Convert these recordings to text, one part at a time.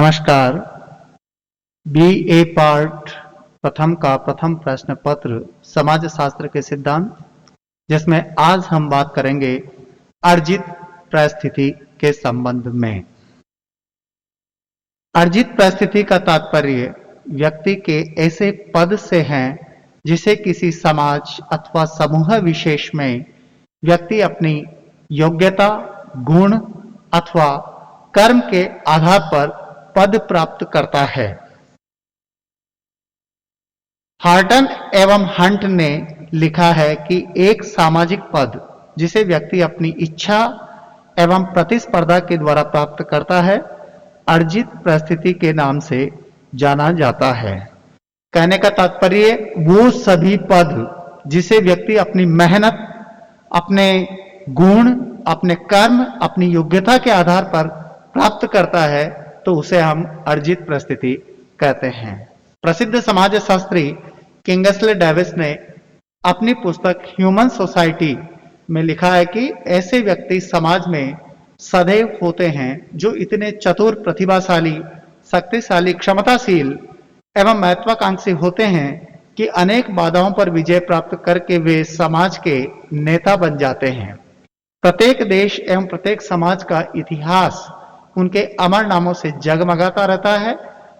नमस्कार। BA part प्रथम का प्रथम प्रश्न पत्र समाज शास्त्र के सिद्धांत, जिसमें आज हम बात करेंगे अर्जित परिस्थिति के संबंध में। अर्जित परिस्थिति का तात्पर्य व्यक्ति के ऐसे पद से है जिसे किसी समाज अथवा समूह विशेष में व्यक्ति अपनी योग्यता, गुण अथवा कर्म के आधार पर पद प्राप्त करता है। हार्टन एवं हंट ने लिखा है कि एक सामाजिक पद जिसे व्यक्ति अपनी इच्छा एवं प्रतिस्पर्धा के द्वारा प्राप्त करता है, अर्जित परिस्थिति के नाम से जाना जाता है। कहने का तात्पर्य वो सभी पद जिसे व्यक्ति अपनी मेहनत, अपने गुण, अपने कर्म, अपनी योग्यता के आधार पर प्राप्त करता है, तो उसे हम अर्जित परिस्थिति कहते हैं। प्रसिद्ध समाज शास्त्री किंगस्ले डेविस ने अपनी पुस्तक ह्यूमन सोसाइटी में लिखा है कि ऐसे व्यक्ति समाज में सदैव होते हैं जो इतने चतुर, प्रतिभाशाली, शक्तिशाली, क्षमताशील एवं महत्वाकांक्षी होते हैं कि अनेक बाधाओं पर विजय प्राप्त करके वे समाज के नेता बन जाते हैं। प्रत्येक देश एवं प्रत्येक समाज का इतिहास उनके अमर नामों से जगमगाता रहता है।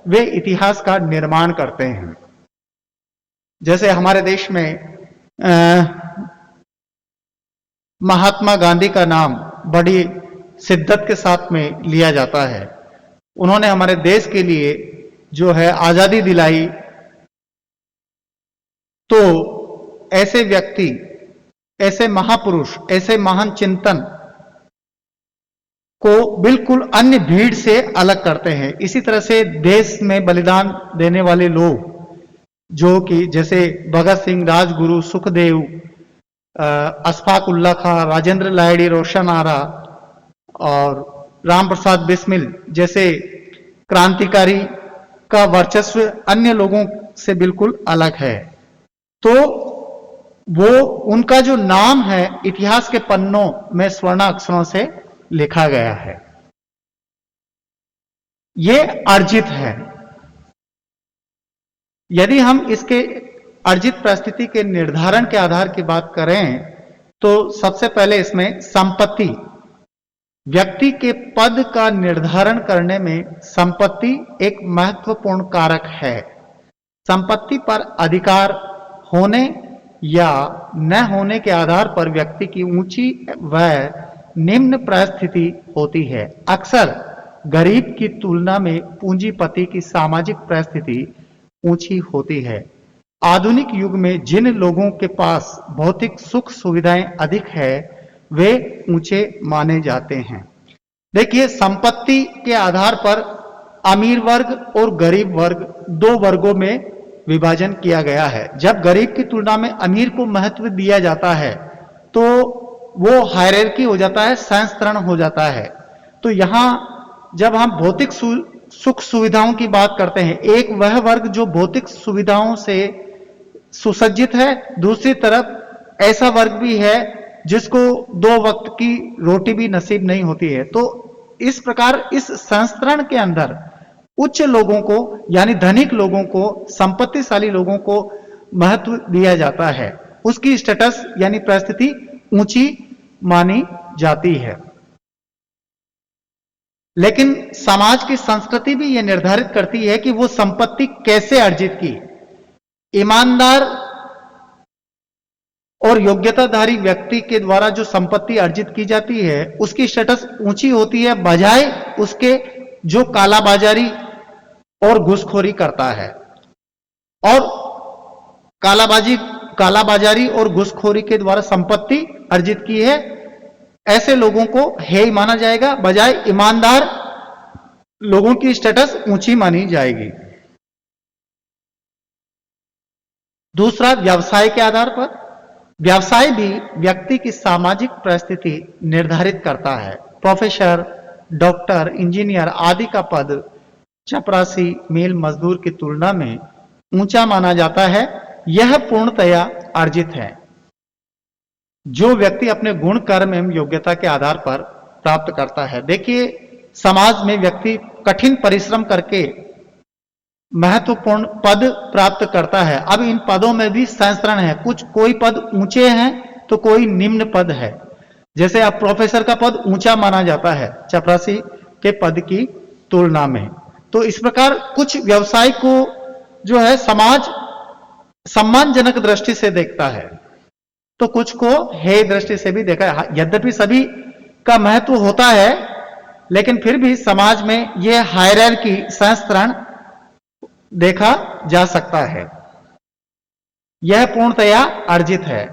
वे इतिहास का निर्माण करते हैं। जैसे हमारे देश में महात्मा गांधी का नाम बड़ी शिद्दत के साथ में लिया जाता है। उन्होंने हमारे देश के लिए जो है आजादी दिलाई। तो ऐसे व्यक्ति, ऐसे महापुरुष, ऐसे महान चिंतन को बिल्कुल अन्य भीड़ से अलग करते हैं। इसी तरह से देश में बलिदान देने वाले लोग जो कि जैसे भगत सिंह, राजगुरु, सुखदेव, अशफाक उल्ला खां, राजेंद्र लाहिड़ी, रोशन आरा और राम प्रसाद बिस्मिल जैसे क्रांतिकारी का वर्चस्व अन्य लोगों से बिल्कुल अलग है। तो वो उनका जो नाम है इतिहास के पन्नों में स्वर्ण अक्षरों से लिखा गया है। ये अर्जित है। यदि हम इसके अर्जित परिस्थिति के निर्धारण के आधार की बात करें तो सबसे पहले इसमें संपत्ति, व्यक्ति के पद का निर्धारण करने में संपत्ति एक महत्वपूर्ण कारक है। संपत्ति पर अधिकार होने या न होने के आधार पर व्यक्ति की ऊंची व निम्न परिस्थिति होती है। अक्सर गरीब की तुलना में पूंजीपति की सामाजिक परिस्थिति ऊंची होती है। आधुनिक युग में जिन लोगों के पास भौतिक सुख सुविधाएं अधिक है वे ऊंचे माने जाते हैं। देखिए, संपत्ति के आधार पर अमीर वर्ग और गरीब वर्ग दो वर्गों में विभाजन किया गया है। जब गरीब की तुलना में अमीर को महत्व दिया जाता है तो वो हायरार्की हो जाता है, संस्तरण हो जाता है। तो यहां जब हम भौतिक सुख सुविधाओं की बात करते हैं, एक वह वर्ग जो भौतिक सुविधाओं से सुसज्जित है, दूसरी तरफ ऐसा वर्ग भी है जिसको दो वक्त की रोटी भी नसीब नहीं होती है। तो इस प्रकार इस संस्तरण के अंदर उच्च लोगों को यानी धनिक लोगों को, संपत्तिशाली लोगों को महत्व दिया जाता है। उसकी स्टेटस यानी परिस्थिति ऊंची मानी जाती है। लेकिन समाज की संस्कृति भी यह निर्धारित करती है कि वो संपत्ति कैसे अर्जित की। ईमानदार और योग्यताधारी व्यक्ति के द्वारा जो संपत्ति अर्जित की जाती है उसकी स्टेटस ऊंची होती है, बजाय उसके जो कालाबाजारी और घूसखोरी करता है। और कालाबाजारी और घूसखोरी के द्वारा संपत्ति अर्जित की है, ऐसे लोगों को हेय माना जाएगा, बजाय ईमानदार लोगों की स्टेटस ऊंची मानी जाएगी। दूसरा, व्यवसाय के आधार पर। व्यवसाय भी व्यक्ति की सामाजिक परिस्थिति निर्धारित करता है। प्रोफेसर, डॉक्टर, इंजीनियर आदि का पद चपरासी, मेल मजदूर की तुलना में ऊंचा माना जाता है। यह पूर्णतया अर्जित है जो व्यक्ति अपने गुण, कर्म एवं योग्यता के आधार पर प्राप्त करता है। देखिए, समाज में व्यक्ति कठिन परिश्रम करके महत्वपूर्ण पद प्राप्त करता है। अब इन पदों में भी संस्करण है, कोई पद ऊंचे हैं तो कोई निम्न पद है। जैसे अब प्रोफेसर का पद ऊंचा माना जाता है चपरासी के पद की तुलना में। तो इस प्रकार कुछ व्यवसाय को जो है समाज सम्मानजनक दृष्टि से देखता है, तो कुछ को हेय दृष्टि से भी देखा है। यद्यपि सभी का महत्व होता है, लेकिन फिर भी समाज में यह हायरार्की संस्करण देखा जा सकता है। यह पूर्णतया अर्जित है।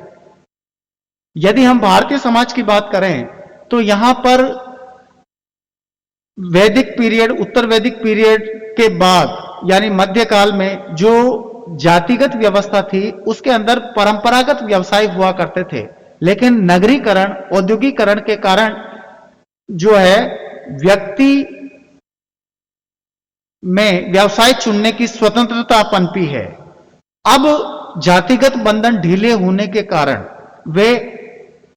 यदि हम भारतीय समाज की बात करें तो यहां पर वैदिक पीरियड, उत्तर वैदिक पीरियड के बाद यानी मध्यकाल में जो जातिगत व्यवस्था थी उसके अंदर परंपरागत व्यवसाय हुआ करते थे, लेकिन नगरीकरण, औद्योगिकरण के कारण जो है व्यक्ति में व्यवसाय चुनने की स्वतंत्रता पनपी है। अब जातिगत बंधन ढीले होने के कारण वे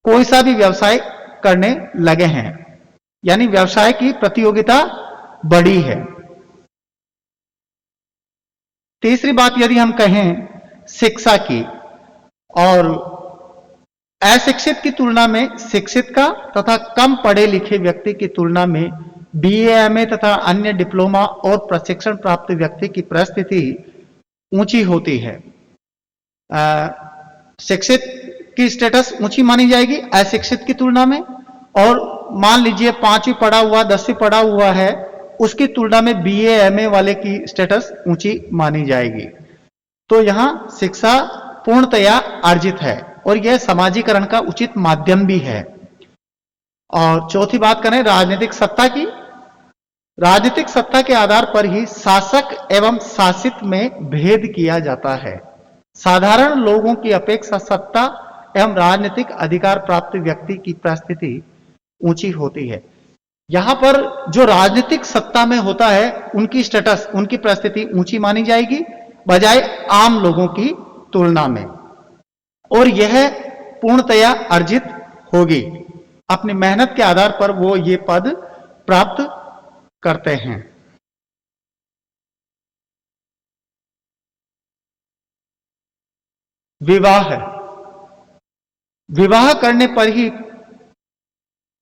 कोई सा भी व्यवसाय करने लगे हैं, यानी व्यवसाय की प्रतियोगिता बढ़ी है। तीसरी बात यदि हम कहें शिक्षा की, और अशिक्षित की तुलना में शिक्षित का तथा कम पढ़े लिखे व्यक्ति की तुलना में बीए, एमए तथा अन्य डिप्लोमा और प्रशिक्षण प्राप्त व्यक्ति की परिस्थिति ऊंची होती है। शिक्षित की स्टेटस ऊंची मानी जाएगी अशिक्षित की तुलना में, और मान लीजिए 5वीं पढ़ा हुआ 10वीं पढ़ा हुआ है, उसकी तुलना में बीए एमए वाले की स्टेटस ऊंची मानी जाएगी। तो यहां शिक्षा पूर्णतया अर्जित है और यह समाजीकरण का उचित माध्यम भी है। और चौथी बात करें राजनीतिक सत्ता की। राजनीतिक सत्ता के आधार पर ही शासक एवं शासित में भेद किया जाता है। साधारण लोगों की अपेक्षा सत्ता एवं राजनीतिक अधिकार प्राप्त व्यक्ति की परिस्थिति ऊंची होती है। यहां पर जो राजनीतिक सत्ता में होता है उनकी स्टेटस, उनकी परिस्थिति ऊंची मानी जाएगी बजाय आम लोगों की तुलना में, और यह पूर्णतया अर्जित होगी। अपनी मेहनत के आधार पर वो ये पद प्राप्त करते हैं। विवाह, विवाह करने पर ही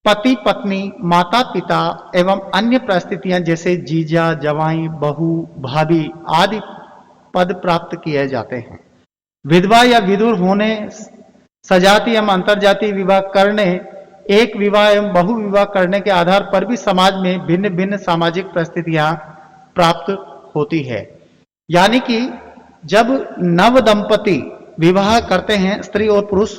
पति पत्नी, माता पिता एवं अन्य परिस्थितियां जैसे जीजा, जवाई, बहू, भाभी आदि पद प्राप्त किए जाते हैं। विधवा या विधुर होने, सजातीय एवं अंतरजातीय विवाह करने, एक विवाह एवं बहु विवाह करने के आधार पर भी समाज में भिन्न भिन्न सामाजिक परिस्थितियां प्राप्त होती है। यानी कि जब नव दंपति विवाह करते हैं स्त्री और पुरुष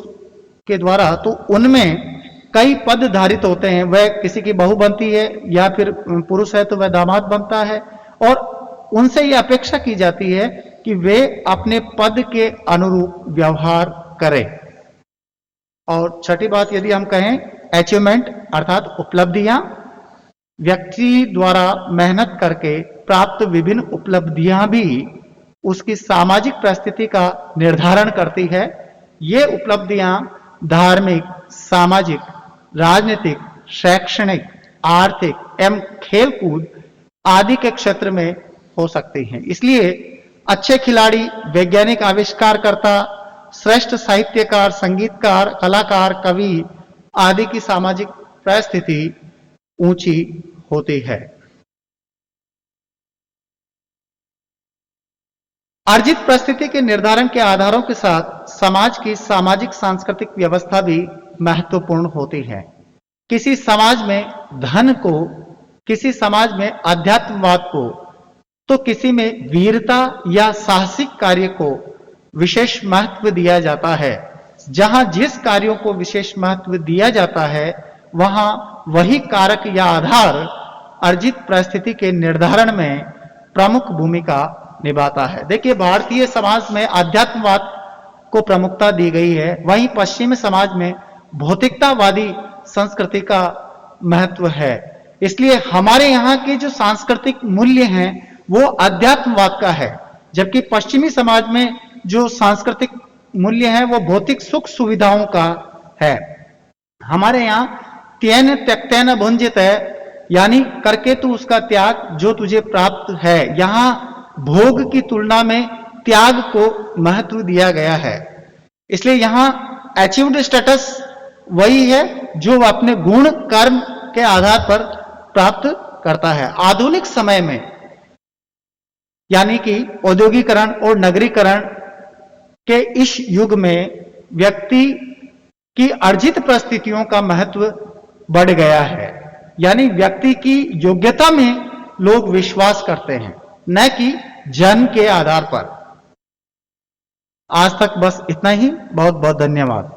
के द्वारा, तो उनमें कई पद धारित होते हैं। वह किसी की बहू बनती है या फिर पुरुष है तो वह दामाद बनता है, और उनसे यह अपेक्षा की जाती है कि वे अपने पद के अनुरूप व्यवहार करें। और छठी बात यदि हम कहें अचीवमेंट अर्थात उपलब्धियां, व्यक्ति द्वारा मेहनत करके प्राप्त विभिन्न उपलब्धियां भी उसकी सामाजिक परिस्थिति का निर्धारण करती है। ये उपलब्धियां धार्मिक, सामाजिक, राजनीतिक, शैक्षणिक, आर्थिक एवं खेलकूद आदि के क्षेत्र में हो सकती हैं। इसलिए अच्छे खिलाड़ी, वैज्ञानिक आविष्कारकर्ता, श्रेष्ठ साहित्यकार, संगीतकार, कलाकार, कवि आदि की सामाजिक परिस्थिति ऊंची होती है। अर्जित परिस्थिति के निर्धारण के आधारों के साथ समाज की सामाजिक सांस्कृतिक व्यवस्था भी महत्वपूर्ण होती है। किसी समाज में धन को, किसी समाज में अध्यात्मवाद को, तो किसी में वीरता या साहसिक कार्य को विशेष महत्व दिया जाता है। जहां जिस कार्यों को विशेष महत्व दिया जाता है वहां वही कारक या आधार अर्जित परिस्थिति के निर्धारण में प्रमुख भूमिका निभाता है। देखिए, भारतीय समाज में अध्यात्मवाद को प्रमुखता दी गई है, वहीं पश्चिमी समाज में भौतिकतावादी संस्कृति का महत्व है। इसलिए हमारे यहाँ के जो सांस्कृतिक मूल्य हैं वो अध्यात्मवाद का है, जबकि पश्चिमी समाज में जो सांस्कृतिक मूल्य है वो भौतिक सुख सुविधाओं का है। हमारे यहाँ त्येन त्यक्तेन भुंजित है, यानी करके तू उसका त्याग जो तुझे प्राप्त है। यहां भोग की तुलना में त्याग को महत्व दिया गया है, इसलिए यहां अचीव्ड स्टेटस वही है जो अपने गुण कर्म के आधार पर प्राप्त करता है। आधुनिक समय में यानी कि औद्योगिकरण और नगरीकरण के इस युग में व्यक्ति की अर्जित परिस्थितियों का महत्व बढ़ गया है, यानी व्यक्ति की योग्यता में लोग विश्वास करते हैं, न कि जन्म के आधार पर। आज तक बस इतना ही। बहुत बहुत धन्यवाद।